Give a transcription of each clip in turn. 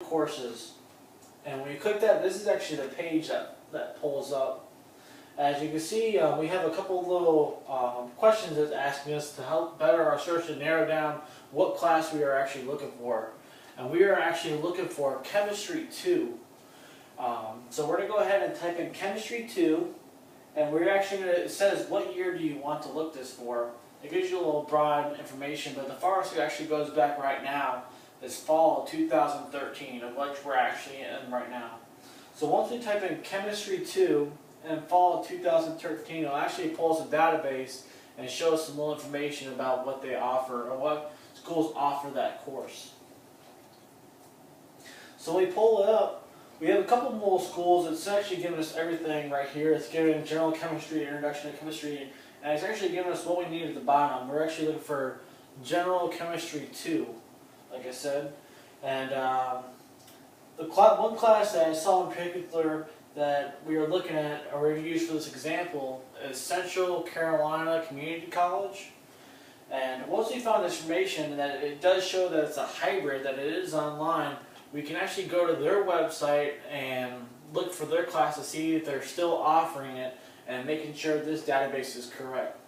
courses. And when you click that, this is actually the page that pulls up. As you can see, we have a couple little questions that's asking us to help better our search and narrow down what class we are actually looking for. And we are actually looking for Chemistry 2. So we're going to go ahead and type in Chemistry 2, and we're actually going to, it says what year do you want to look this for. It gives you a little broad information, but the farthest it actually goes back right now is fall of 2013, of which we're actually in right now. So once we type in Chemistry 2 in fall of 2013, it'll actually pull us a database and show us some little information about what they offer or what schools offer that course. So we pull it up. We have a couple more schools. It's actually giving us everything right here. It's giving general chemistry, introduction to chemistry, and it's actually giving us what we need at the bottom. We're actually looking for general chemistry 2, like I said. And one class that I saw in particular that we are looking at, or we're going to use for this example, is Central Carolina Community College. And once we found this information that it does show that it's a hybrid, that it is online, we can actually go to their website and look for their class to see if they're still offering it and making sure this database is correct.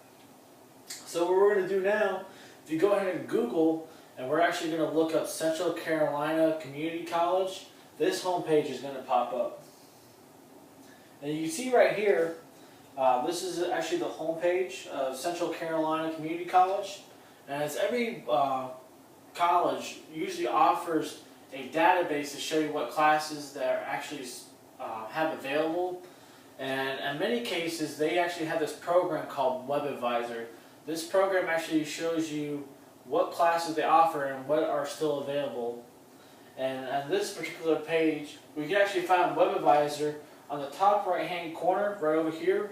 So what we're going to do now, if you go ahead and Google, and we're actually going to look up Central Carolina Community College, this homepage is going to pop up. And you can see right here, this is actually the homepage of Central Carolina Community College. And as every college usually offers a database to show you what classes they're actually have available. And in many cases, they actually have this program called Web Advisor. This program actually shows you what classes they offer and what are still available. And on this particular page, we can actually find Web Advisor on the top right hand corner, right over here.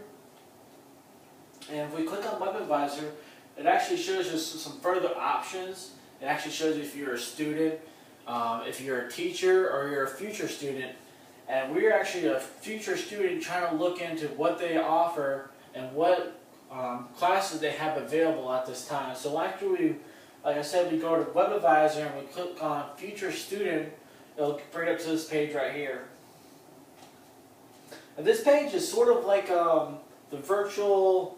And if we click on Web Advisor, it actually shows us some further options. It actually shows you if you're a student, if you're a teacher, or you're a future student. And we're actually a future student trying to look into what they offer and what classes they have available at this time. So after we, like I said, we go to Web Advisor and we click on Future Student, it'll bring up to this page right here. And this page is sort of like the virtual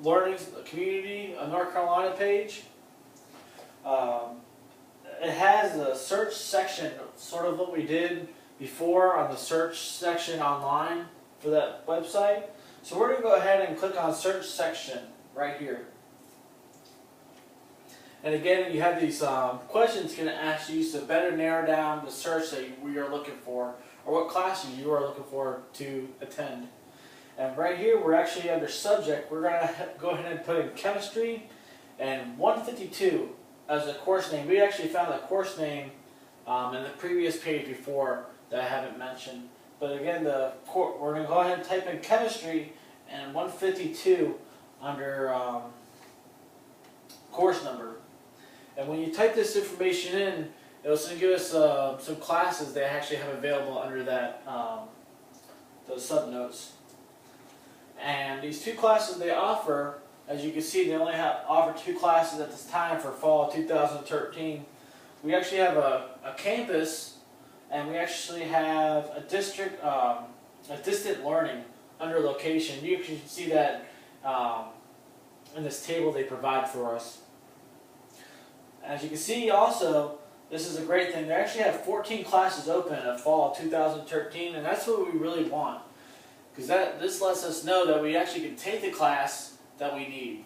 learning community North Carolina page. It has a search section, sort of what we did before on the search section online for that website. So we're going to go ahead and click on search section right here. And again, you have these questions going to ask you to better narrow down the search that we are looking for, or what classes you are looking for to attend. And right here, we're actually under subject. We're going to go ahead and put in chemistry and 152 as a course name. We actually found a course name in the previous page before that I haven't mentioned. But again, we're going to go ahead and type in chemistry and 152 under course number. And when you type this information in, it'll give us some classes they actually have available under that those subnotes. And these two classes they offer, as you can see, they only offer 2 classes at this time for fall 2013. We actually have a campus, and we actually have a district, a distant learning under location. You can see that in this table they provide for us. As you can see also, this is a great thing. They actually have 14 classes open in fall 2013, and that's what we really want. Because this lets us know that we actually can take the class that we need.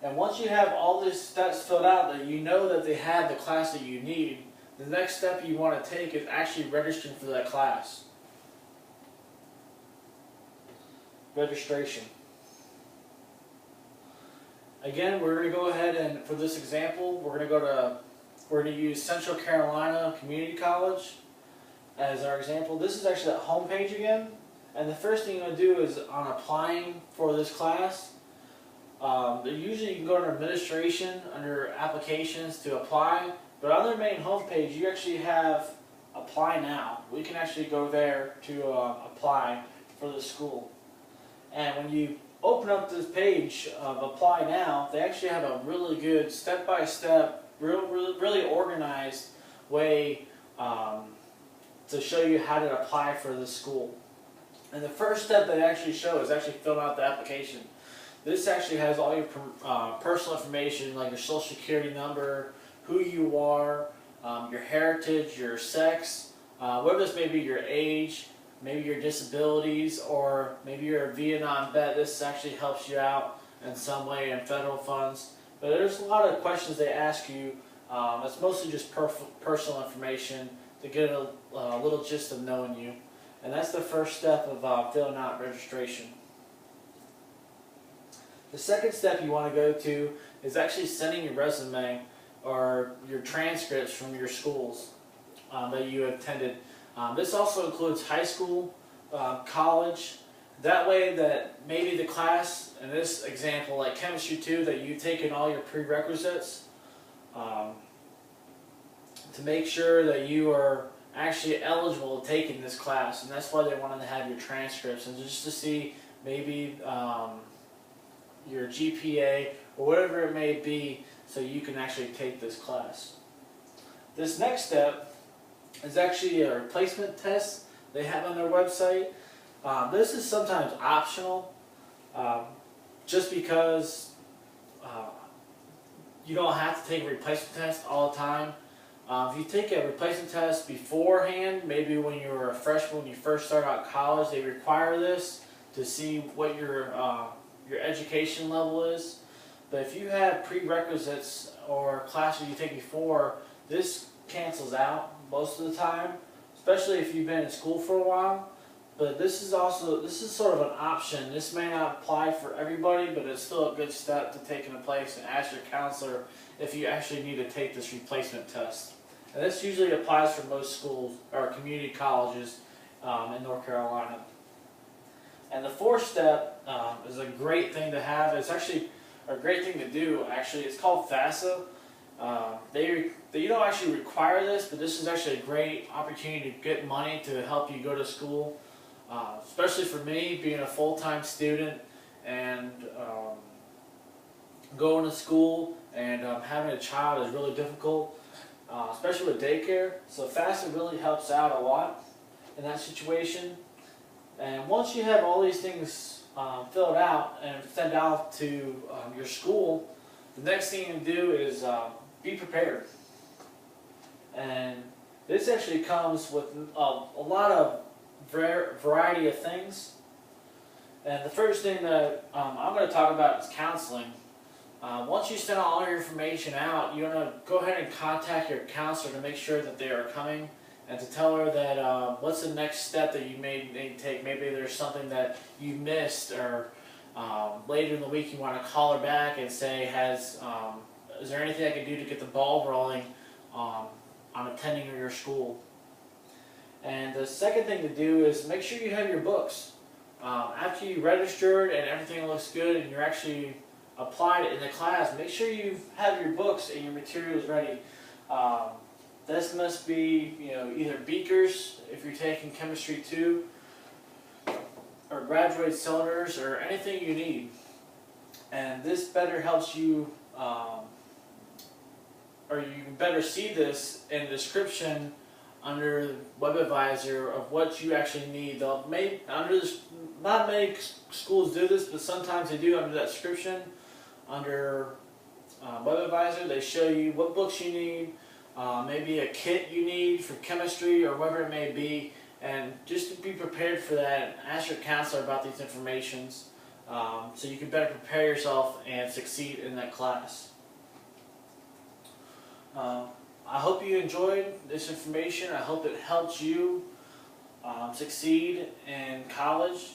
And once you have all these steps filled out, that you know that they have the class that you need, the next step you want to take is actually registering for that class. Registration. Again, we're going to go ahead and, for this example, we're going to use Central Carolina Community College as our example. This is actually that home page again. And the first thing you're going to do is on applying for this class, usually you can go under administration, under applications to apply, but on their main home page you actually have apply now. We can actually go there to apply for the school. And when you open up this page of Apply Now, they actually have a really good step-by-step, really organized way to show you how to apply for the school. And the first step they actually show is actually filling out the application. This actually has all your personal information, like your social security number, who you are, your heritage, your sex, whether this may be your age, maybe your disabilities, or maybe you're a Vietnam vet. This actually helps you out in some way in federal funds. But there's a lot of questions they ask you. It's mostly just personal information to get a little gist of knowing you. And that's the first step of filling out registration. The second step you want to go to is actually sending your resume or your transcripts from your schools that you attended. This also includes high school, college. That way that maybe the class, in this example like Chemistry 2, that you've taken all your prerequisites to make sure that you are actually eligible to take in this class. And that's why they wanted to have your transcripts, and just to see maybe your GPA or whatever it may be, so you can actually take this class. This next step is actually a replacement test they have on their website. This is sometimes optional, just because you don't have to take a replacement test all the time. If you take a replacement test beforehand, maybe when you were a freshman, when you first start out college, they require this to see what your education level is. But if you have prerequisites or classes you take before, this cancels out most of the time, especially if you've been in school for a while. But this is sort of an option. This may not apply for everybody, but it's still a good step to take into place and ask your counselor if you actually need to take this replacement test. And this usually applies for most schools or community colleges in North Carolina. And the fourth step is a great thing to have. It's actually a great thing to do. Actually, it's called FAFSA. They don't actually require this, but this is actually a great opportunity to get money to help you go to school. Especially for me, being a full-time student and going to school and having a child is really difficult, especially with daycare. So FAFSA really helps out a lot in that situation. And once you have all these things filled out and sent out to your school, the next thing you do is be prepared. And this actually comes with a lot of variety of things. And the first thing that I'm going to talk about is counseling. Once you send all your information out, you're going to go ahead and contact your counselor to make sure that they are coming, and to tell her that what's the next step that you may need to take. Maybe there's something that you missed, or later in the week you want to call her back and say, is there anything I can do to get the ball rolling on attending your school? And the second thing to do is make sure you have your books. After you registered and everything looks good and you're actually applied in the class, make sure you have your books and your materials ready. This must be, either beakers if you're taking Chemistry 2, or graduate cylinders, or anything you need. And this better helps you, or you can better see this in the description under WebAdvisor of what you actually need. Not many schools do this, but sometimes they do under that description. Under WebAdvisor, they show you what books you need, maybe a kit you need for chemistry or whatever it may be, and just to be prepared for that, ask your counselor about these informations so you can better prepare yourself and succeed in that class. I hope you enjoyed this information. I hope it helps you succeed in college.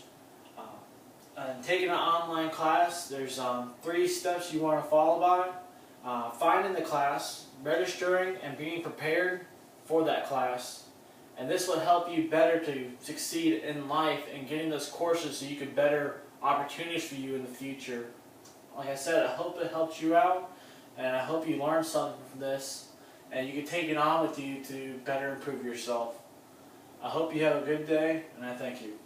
And taking an online class, there's 3 steps you want to follow by. Finding the class, registering, and being prepared for that class. And this will help you better to succeed in life and getting those courses so you can better opportunities for you in the future. Like I said, I hope it helps you out, and I hope you learned something from this, and you can take it on with you to better improve yourself. I hope you have a good day, and I thank you.